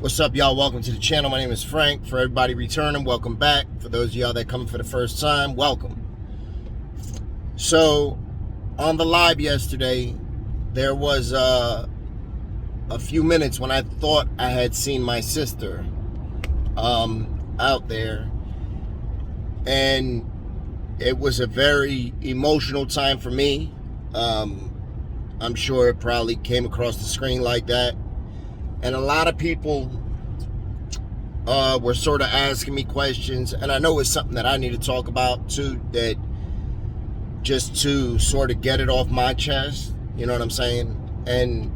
What's up, y'all? Welcome to the channel. My name is Frank. For everybody returning, welcome back. For those of y'all that come for the first time, welcome. So, on the live yesterday, there was a few minutes when I thought I had seen my sister out there, and it was a very emotional time for me. I'm sure it probably came across the screen like that. And a lot of people were sort of asking me questions, and I know it's something that I need to talk about too, that just to sort of get it off my chest, you know what I'm saying? And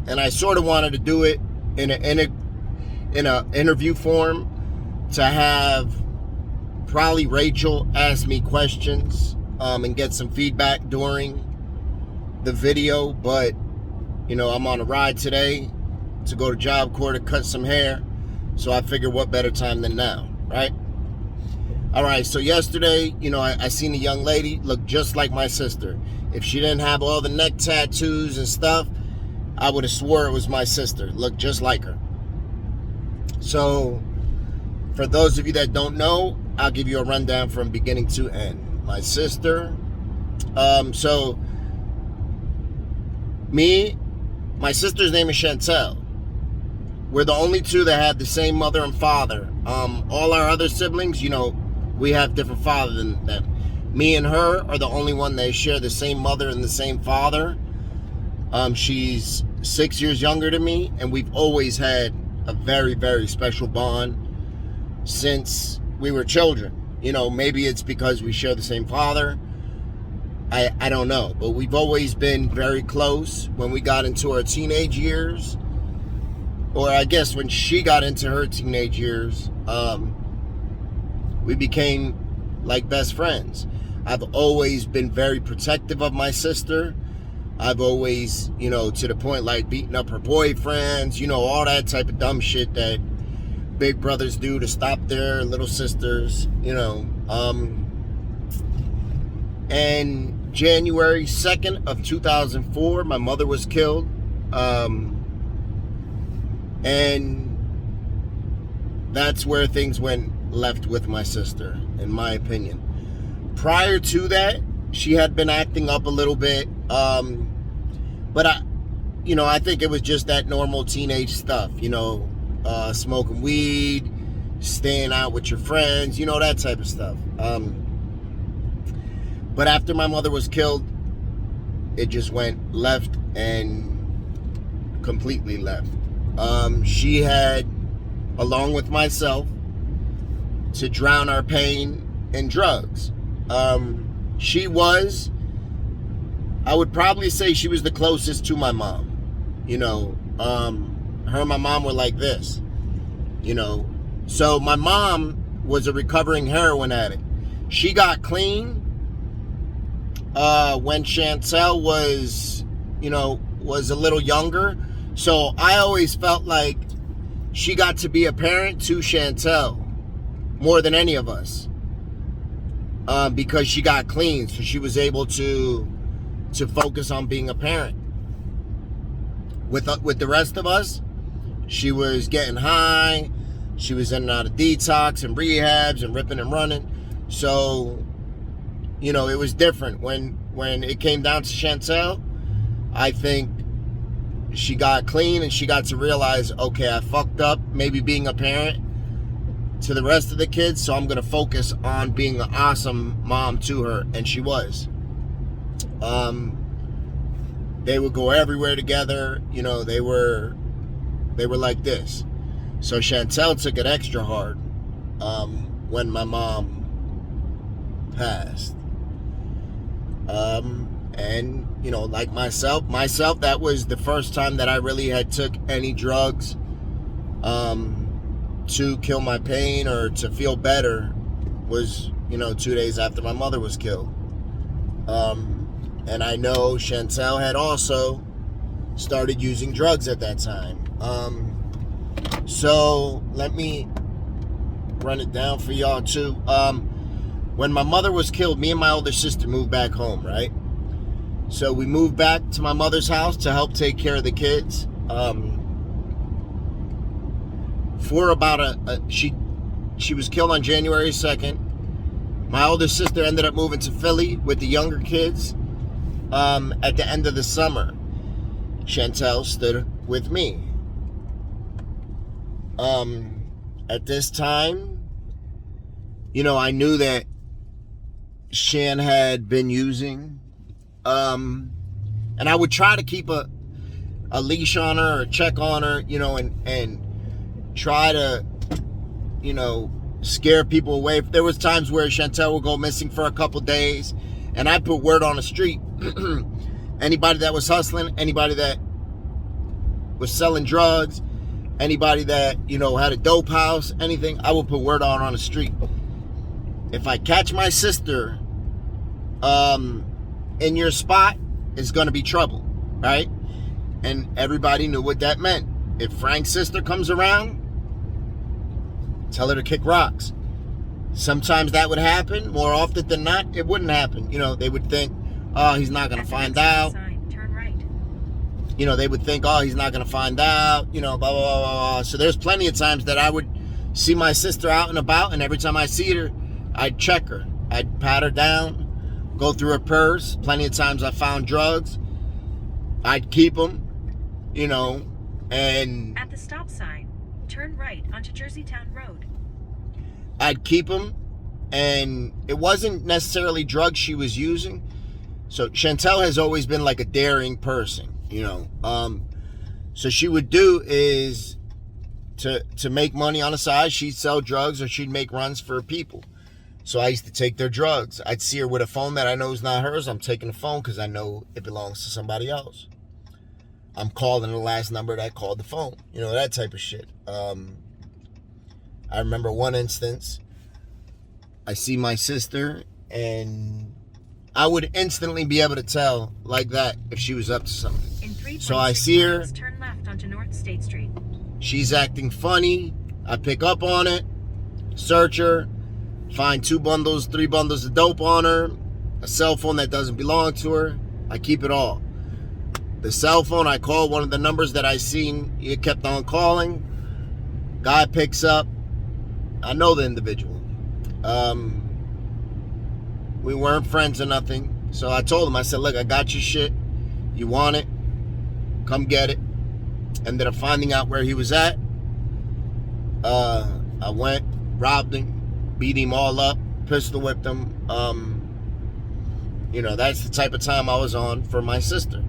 I sort of wanted to do it in a interview form, to have probably Rachel ask me questions and get some feedback during the video. But you know, I'm on a ride today to go to Job Corps to cut some hair, so I figured what better time than now, right? All right, so yesterday, you know, I seen a young lady look just like my sister. If she didn't have all the neck tattoos and stuff, I would have swore it was my sister. Looked just like her. So for those of you that don't know, I'll give you a rundown from beginning to end. My sister, so my sister's name is Chantel. We're the only two that have the same mother and father. All our other siblings, you know, we have different fathers than them. Me and her are the only one that share the same mother and the same father. She's 6 years younger than me, and we've always had a very, very special bond since we were children. You know, maybe it's because we share the same father. I don't know, but we've always been very close. When we got into our teenage years, or I guess when she got into her teenage years, we became like best friends. I've always been very protective of my sister. I've always, you know, to the point like beating up her boyfriends, you know, all that type of dumb shit that big brothers do to stop their little sisters, you know. And January 2nd of 2004, my mother was killed. And that's where things went left with my sister, in my opinion. Prior to that, she had been acting up a little bit. But I think it was just that normal teenage stuff, you know, smoking weed, staying out with your friends, you know, that type of stuff. But after my mother was killed, it just went left, and completely left. She had, along with myself, to drown our pain in drugs. She was, I would probably say she was the closest to my mom. You know, her and my mom were like this, you know. So my mom was a recovering heroin addict. She got clean when Chantel was, you know, was a little younger. So I always felt like she got to be a parent to Chantel more than any of us, because she got clean, so she was able to focus on being a parent. With the rest of us, she was getting high, she was in and out of detox and rehabs and ripping and running. So, you know, it was different when it came down to Chantel. I think she got clean and she got to realize, okay, I fucked up maybe being a parent to the rest of the kids, so I'm going to focus on being an awesome mom to her. And she was. They would go everywhere together, you know, they were like this. So Chantel took it extra hard when my mom passed. And, you know, like myself, that was the first time that I really had took any drugs to kill my pain or to feel better, was, you know, 2 days after my mother was killed. And I know Chantel had also started using drugs at that time. So let me run it down for y'all too. When my mother was killed, me and my older sister moved back home, right? So we moved back to my mother's house to help take care of the kids. for about she was killed on January 2nd. My older sister ended up moving to Philly with the younger kids at the end of the summer. Chantel stood with me. At this time, you know, I knew that Shan had been using, and I would try to keep a leash on her or check on her, you know, and try to, you know, scare people away. There was times where Chantel would go missing for a couple days, and I put word on the street. Anybody that was hustling, anybody that was selling drugs, anybody that, you know, had a dope house, anything, I would put word on the street. If I catch my sister in your spot, it's going to be trouble, right? And everybody knew what that meant. If Frank's sister comes around, tell her to kick rocks. Sometimes that would happen. More often than not, it wouldn't happen. You know, they would think, oh, he's not going to find out. Turn right. You know, they would think, oh, he's not going to find out. You know, blah, blah, blah, blah. So there's plenty of times that I would see my sister out and about, and every time I see her, I'd check her. I'd pat her down, go through her purse. Plenty of times I found drugs. I'd keep them, you know, and... At the stop sign, turn right onto Jerseytown Road. I'd keep them, and it wasn't necessarily drugs she was using. So Chantel has always been like a daring person, you know. So she would do is to make money on the side, she'd sell drugs or she'd make runs for people. So I used to take their drugs. I'd see her with a phone that I know is not hers. I'm taking the phone because I know it belongs to somebody else. I'm calling the last number that called the phone. You know, that type of shit. I remember one instance, I see my sister, and I would instantly be able to tell, like that, if she was up to something. So I see her. Turn left onto North State Street. She's acting funny. I pick up on it, search her, find 2 bundles, 3 bundles of dope on her, a cell phone that doesn't belong to her. I keep it all. The cell phone, I call one of the numbers that I seen. It kept on calling. Guy picks up. I know the individual. We weren't friends or nothing. So I told him, I said, look, I got your shit. You want it? Come get it. Ended up finding out where he was at. I went, robbed him, beat him all up, pistol whipped him. You know, that's the type of time I was on for my sister.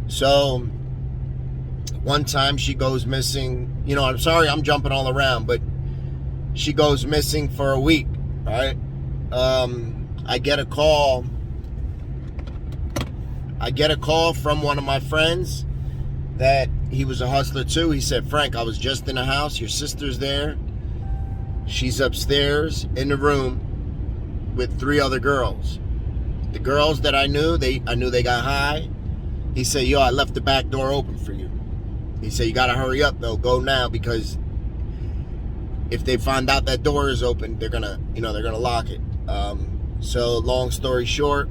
So one time she goes missing. You know, I'm sorry I'm jumping all around, but she goes missing for a week, right? I get a call from one of my friends that he was a hustler too. He said, Frank, I was just in the house. Your sister's there. She's upstairs in the room with 3 other girls. The girls that I knew they got high. He said, yo, I left the back door open for you. He said, you got to hurry up, though. Go now, because if they find out that door is open, they're going to lock it. So long story short,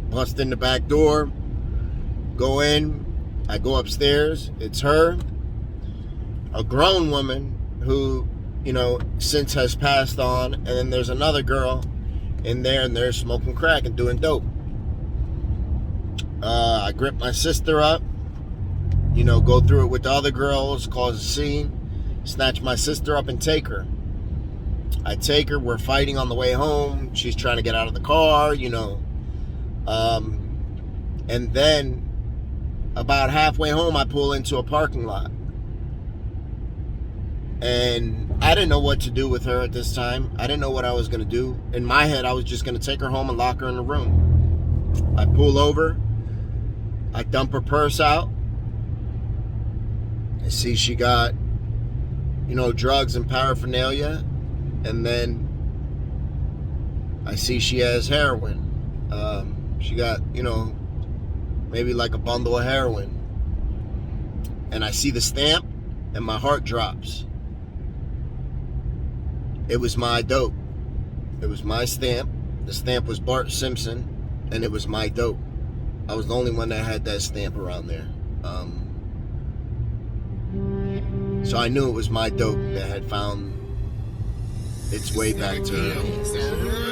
bust in the back door, go in. I go upstairs. It's her, a grown woman who, you know, since has passed on. And then there's another girl in there, and they're smoking crack and doing dope. I grip my sister up, you know, go through it with the other girls, cause a scene, snatch my sister up and take her. I take her, we're fighting on the way home. She's trying to get out of the car, you know. And then about halfway home, I pull into a parking lot. And I didn't know what to do with her at this time. I didn't know what I was going to do. In my head, I was just going to take her home and lock her in the room. I pull over. I dump her purse out. I see she got, you know, drugs and paraphernalia. And then I see she has heroin. She got, you know, maybe like a bundle of heroin. And I see the stamp and my heart drops. It was my dope. It was my stamp. The stamp was Bart Simpson, and it was my dope. I was the only one that had that stamp around there. So I knew it was my dope that had found its way back to her.